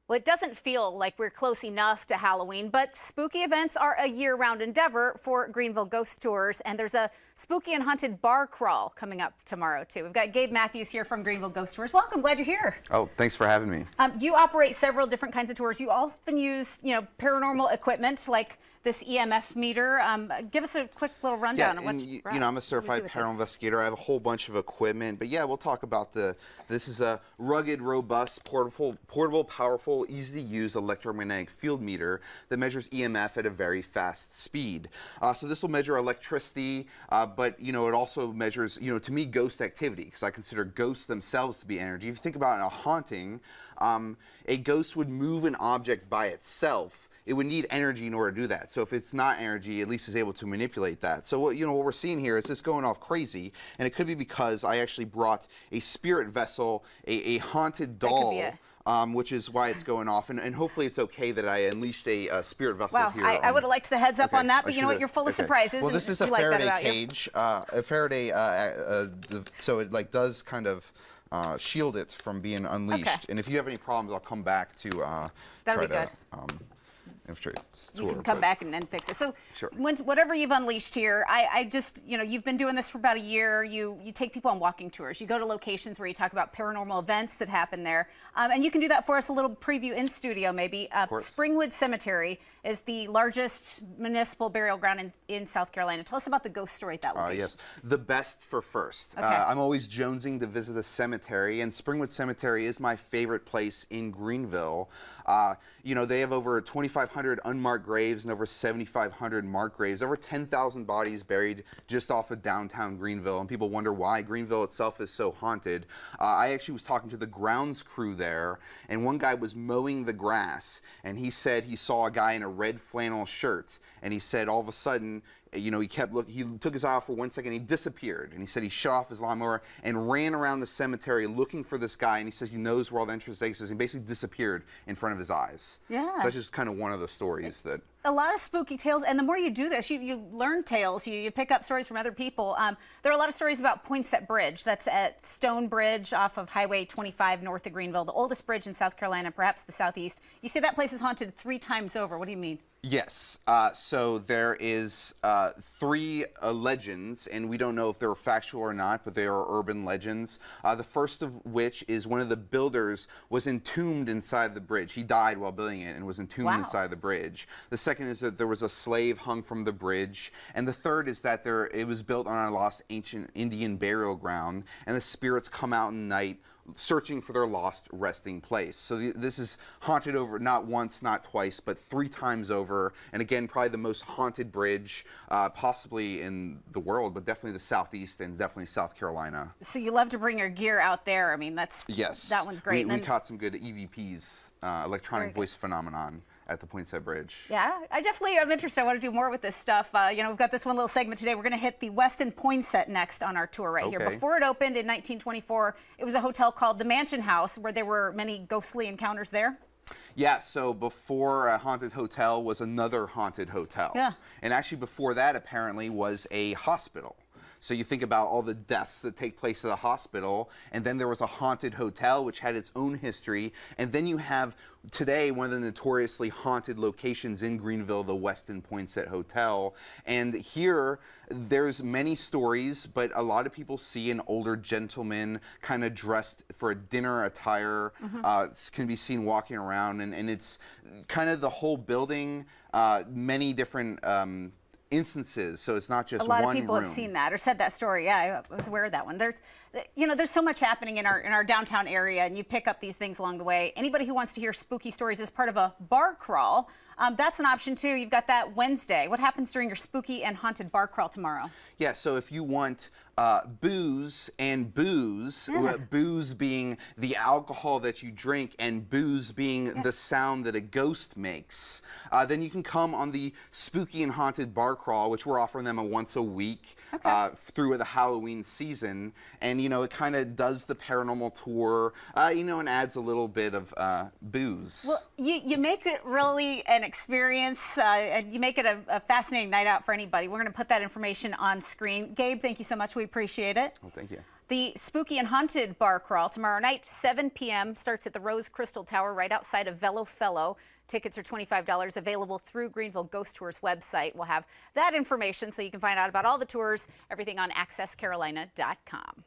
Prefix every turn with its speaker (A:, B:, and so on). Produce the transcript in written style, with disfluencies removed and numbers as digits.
A: Well, it doesn't feel like we're close enough to Halloween, but spooky events are a year-round endeavor for Greenville Ghost Tours, and there's a spooky and haunted bar crawl coming up tomorrow, too. We've got Gabe Mathews here from Greenville Ghost Tours. Welcome, glad you're here.
B: Oh, thanks for having me.
A: You operate several different kinds of tours. You often use, paranormal equipment like this EMF meter. Give us a quick little rundown on what
B: I'm a certified paranormal investigator. I have a whole bunch of equipment, but yeah, we'll talk about this is a rugged, robust, portable, powerful, easy to use electromagnetic field meter that measures EMF at a very fast speed. So this will measure electricity, but it also measures, to me, ghost activity, because I consider ghosts themselves to be energy. If you think about a haunting, a ghost would move an object by itself. It would need energy in order to do that. So if it's not energy, at least it's able to manipulate that. So what we're seeing here is just going off crazy, and it could be because I actually brought a spirit vessel, a haunted doll, which is why it's going off. And hopefully it's okay that I unleashed a spirit vessel here.
A: I would have liked the heads up on that, but you know what? You're full of surprises.
B: Well, this is a Faraday cage, a Faraday, so it does kind of shield it from being unleashed. Okay. And if you have any problems, I'll come back to try to. I'm sure
A: you can come back and fix it. So
B: sure.
A: Whatever you've unleashed here, I just, you've been doing this for about a year. You take people on walking tours. You go to locations where you talk about paranormal events that happen there. And you can do that for us, a little preview in studio maybe. Springwood Cemetery is the largest municipal burial ground in South Carolina. Tell us about the ghost story at that location.
B: Yes, the best for first.
A: Okay.
B: I'm always jonesing to visit a cemetery, and Springwood Cemetery is my favorite place in Greenville. They have over 2,500 unmarked graves and over 7,500 marked graves, over 10,000 bodies buried just off of downtown Greenville, and people wonder why Greenville itself is so haunted. I actually was talking to the grounds crew there, and one guy was mowing the grass, and he said he saw a guy in a red flannel shirt, and he said all of a sudden, he kept looking, he took his eye off for 1 second, he disappeared, and he said he shut off his lawnmower and ran around the cemetery looking for this guy, and he says he knows where all the entrance exits is. He basically disappeared in front of his eyes.
A: Yeah.
B: So that's just kind of one of the stories that...
A: A lot of spooky tales, and the more you do this, you learn tales, you pick up stories from other people. There are a lot of stories about Poinsett Bridge. That's at Stone Bridge off of Highway 25 north of Greenville, the oldest bridge in South Carolina, perhaps the southeast. You say that place is haunted 3 times over. What do you mean?
B: Yes. So there is 3 legends, and we don't know if they're factual or not, but they are urban legends. The first of which is one of the builders was entombed inside the bridge. He died while building it and was entombed inside the bridge. The second is that there was a slave hung from the bridge. And the third is that it was built on a lost ancient Indian burial ground, and the spirits come out in the night searching for their lost resting place. So this is haunted over not once, not twice, but 3 times over. And again, probably the most haunted bridge possibly in the world, but definitely the southeast and definitely South Carolina.
A: So you love to bring your gear out there. I mean, that one's great.
B: We caught some good EVPs, electronic voice phenomenon, at the Poinsett Bridge.
A: Yeah, I'm interested. I want to do more with this stuff. We've got this one little segment today. We're going to hit the Westin Poinsett next on our tour here. Before it opened in 1924, it was a hotel called the Mansion House, where there were many ghostly encounters there.
B: Yeah, so before a haunted hotel was another haunted hotel.
A: Yeah.
B: And actually before that apparently was a hospital. So you think about all the deaths that take place at a hospital, and then there was a haunted hotel which had its own history, and then you have today one of the notoriously haunted locations in Greenville, the Westin Poinsett Hotel. And here there's many stories, but a lot of people see an older gentleman kind of dressed for a dinner attire, can be seen walking around, and it's kind of the whole building, many different instances, so it's not just one room.
A: A lot of people have seen that or said that story. Yeah, I was aware of that one. There's so much happening in our downtown area, and you pick up these things along the way. Anybody who wants to hear spooky stories as part of a bar crawl, that's an option too. You've got that Wednesday. What happens during your spooky and haunted bar crawl tomorrow?
B: Yeah, so if you want booze and booze, booze being the alcohol that you drink and booze being the sound that a ghost makes, then you can come on the spooky and haunted bar crawl, which we're offering them once a week through the Halloween season. And, it kind of does the paranormal tour, and adds a little bit of booze.
A: Well, you make it really an experience, and you make it a fascinating night out for anybody. We're going to put that information on screen. Gabe, thank you so much. We appreciate it.
B: Well, thank you.
A: The Spooky and Haunted Bar Crawl tomorrow night, 7 p.m. starts at the Rose Crystal Tower right outside of Velo Fellow. Tickets are $25, available through Greenville Ghost Tours website. We'll have that information so you can find out about all the tours, everything on accesscarolina.com.